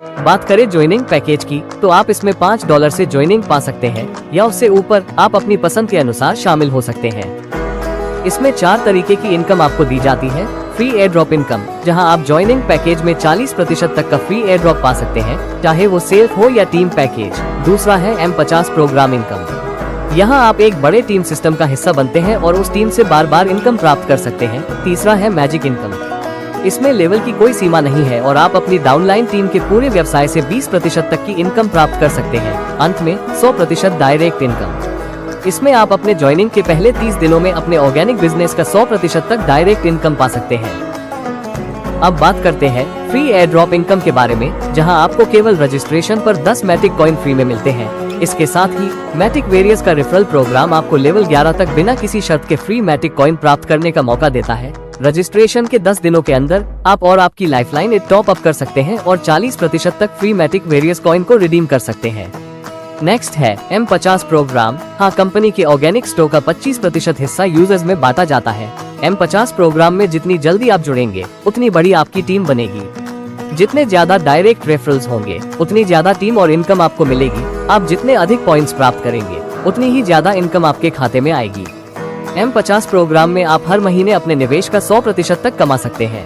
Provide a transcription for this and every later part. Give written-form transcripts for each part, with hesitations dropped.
बात करें joining package की, तो आप इसमें $5 से ज्वाइनिंग पा सकते हैं या उससे ऊपर आप अपनी पसंद के अनुसार शामिल हो सकते हैं। इसमें 4 तरीके की इनकम आपको दी जाती है। फ्री एयर ड्रॉप इनकम, जहां आप ज्वाइनिंग पैकेज में 40% तक का फ्री एयर ड्रॉप पा सकते हैं, चाहे वो सेल्फ हो या टीम पैकेज। दूसरा है M50 प्रोग्राम इनकम, यहाँ आप एक बड़े टीम सिस्टम का हिस्सा बनते हैं और उस टीम से बार बार इनकम प्राप्त कर सकते हैं। तीसरा है मैजिक इनकम, इसमें लेवल की कोई सीमा नहीं है और आप अपनी डाउनलाइन टीम के पूरे व्यवसाय से 20% तक की इनकम प्राप्त कर सकते हैं। अंत में 100% डायरेक्ट इनकम, इसमें आप अपने ज्वाइनिंग के पहले 30 दिनों में अपने ऑर्गेनिक बिजनेस का 100% तक डायरेक्ट इनकम पा सकते हैं। अब बात करते हैं फ्री एयर ड्रॉप इनकम के बारे में, जहां आपको केवल रजिस्ट्रेशन पर 10 मैटिक कॉइन फ्री में मिलते हैं। इसके साथ ही मैटिक वेरियस का रेफरल प्रोग्राम आपको लेवल 11 तक बिना किसी शर्त के फ्री मैटिक कॉइन प्राप्त करने का मौका देता है। रजिस्ट्रेशन के 10 दिनों के अंदर आप और आपकी लाइफलाइन टॉप अप कर सकते हैं और 40% तक फ्री मैटिक वेरियस कॉइन को रिडीम कर सकते हैं। नेक्स्ट है M50 प्रोग्राम। हाँ, कंपनी के ऑर्गेनिक स्टोर का 25% हिस्सा यूजर्स में बांटा जाता है। M50 प्रोग्राम में जितनी जल्दी आप जुड़ेंगे उतनी बड़ी आपकी टीम बनेगी। जितने ज्यादा डायरेक्ट रेफरल्स होंगे उतनी ज्यादा टीम और इनकम आपको मिलेगी। आप जितने अधिक पॉइंट्स प्राप्त करेंगे उतनी ही ज्यादा इनकम आपके खाते में आएगी। M50 प्रोग्राम में आप हर महीने अपने निवेश का 100% तक कमा सकते हैं।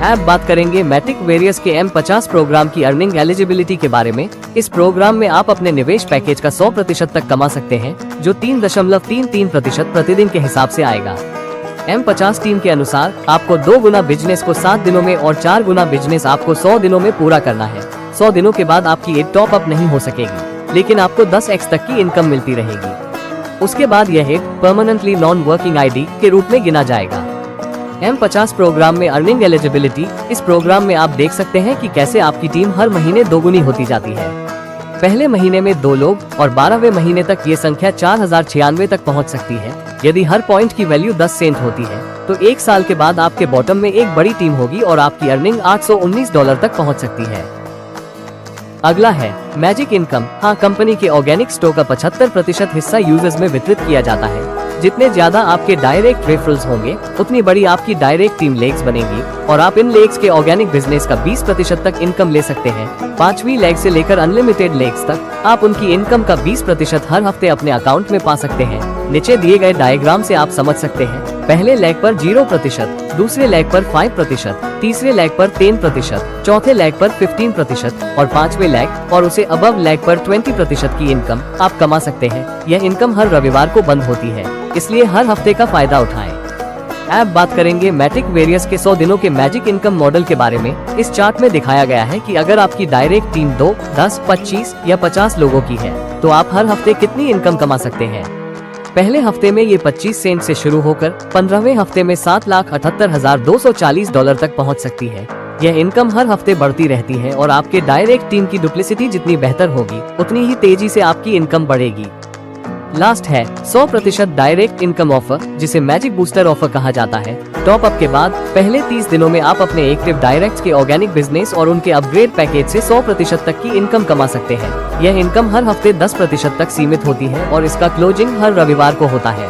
अब बात करेंगे मैटिक वेरियस के M50 प्रोग्राम की अर्निंग एलिजिबिलिटी के बारे में। इस प्रोग्राम में आप अपने निवेश पैकेज का 100% तक कमा सकते हैं, जो 3.33% प्रतिदिन के हिसाब से आएगा। M50 टीम के अनुसार आपको 2 गुना बिजनेस को 7 दिनों में और 4 गुना बिजनेस आपको 100 दिनों में पूरा करना है। 100 दिनों के बाद आपकी एक टॉप अप नहीं हो सकेगी, लेकिन आपको 10x तक की इनकम मिलती रहेगी। उसके बाद यह एक परमानेंटली नॉन वर्किंग ID के रूप में गिना जाएगा। M50 प्रोग्राम में अर्निंग एलिजिबिलिटी। इस प्रोग्राम में आप देख सकते हैं कि कैसे आपकी टीम हर महीने 2 गुनी होती जाती है। पहले महीने में 2 लोग और 12वें महीने तक ये संख्या 4096 तक पहुंच सकती है। यदि हर पॉइंट की वैल्यू 10 सेंट होती है तो 1 साल के बाद आपके बॉटम में एक बड़ी टीम होगी और आपकी अर्निंग $819 तक पहुंच सकती है। अगला है मैजिक इनकम। हाँ, कंपनी के ऑर्गेनिक स्टोर का 75% हिस्सा यूजर्स में वितरित किया जाता है। जितने ज्यादा आपके डायरेक्ट रेफरल्स होंगे उतनी बड़ी आपकी डायरेक्ट टीम लेग्स बनेगी और आप इन लेग्स के ऑर्गेनिक बिजनेस का 20% तक इनकम ले सकते हैं। 5वीं लेग से लेकर अनलिमिटेड लेग्स तक आप उनकी इनकम का 20% हर हफ्ते अपने अकाउंट में पा सकते हैं। नीचे दिए गए डायग्राम से आप समझ सकते हैं, पहले लेग पर 0%, दूसरे लेग पर 5%, तीसरे लेग पर 10%, चौथे लेग पर 15% और 5वें लेग और उसे अबव लेग पर 20% की इनकम आप कमा सकते हैं। यह इनकम हर रविवार को बंद होती है, इसलिए हर हफ्ते का फायदा उठाएं। अब बात करेंगे मैटिक वेरियस के 100 दिनों के मैजिक इनकम मॉडल के बारे में। इस चार्ट में दिखाया गया है कि अगर आपकी डायरेक्ट टीम 2, 10, 25 या 50 लोगों की है तो आप हर हफ्ते कितनी इनकम कमा सकते हैं। पहले हफ्ते में ये 25 सेंट से शुरू होकर 15वें हफ्ते में $7,78,240 तक पहुंच सकती है। यह इनकम हर हफ्ते बढ़ती रहती है और आपके डायरेक्ट टीम की डुप्लिसिटी जितनी बेहतर होगी उतनी ही तेजी से आपकी इनकम बढ़ेगी। लास्ट है 100% डायरेक्ट इनकम ऑफर, जिसे मैजिक बूस्टर ऑफर कहा जाता है। टॉप अप के बाद पहले 30 दिनों में आप अपने एक्टिव डायरेक्ट के ऑर्गेनिक बिजनेस और उनके अपग्रेड पैकेज से 100% तक की इनकम कमा सकते हैं। यह इनकम हर हफ्ते 10% तक सीमित होती है और इसका क्लोजिंग हर रविवार को होता है।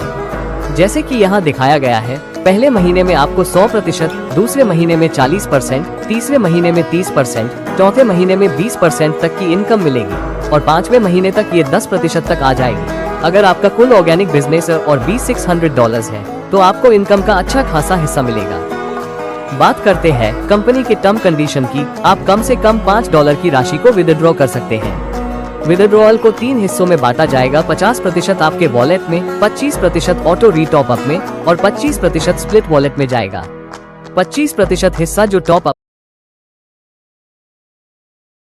जैसे कि यहाँ दिखाया गया है, पहले महीने में आपको 100%, दूसरे महीने में 40%, तीसरे महीने में 30%, चौथे महीने में 20% तक की इनकम मिलेगी और 5वें महीने तक ये 10% तक आ जाएगी। अगर आपका कुल ऑर्गेनिक बिजनेस और $2,600 है तो आपको इनकम का अच्छा खासा हिस्सा मिलेगा। बात करते हैं कंपनी के टर्म कंडीशन की। आप कम से कम $5 की राशि को विदड्रॉ कर सकते हैं। विदड्रॉल को 3 हिस्सों में बांटा जाएगा। 50% आपके वॉलेट में, 25% ऑटो रीटॉप अप में और 25% स्प्लिट वॉलेट में जाएगा। 25% हिस्सा जो टॉप अप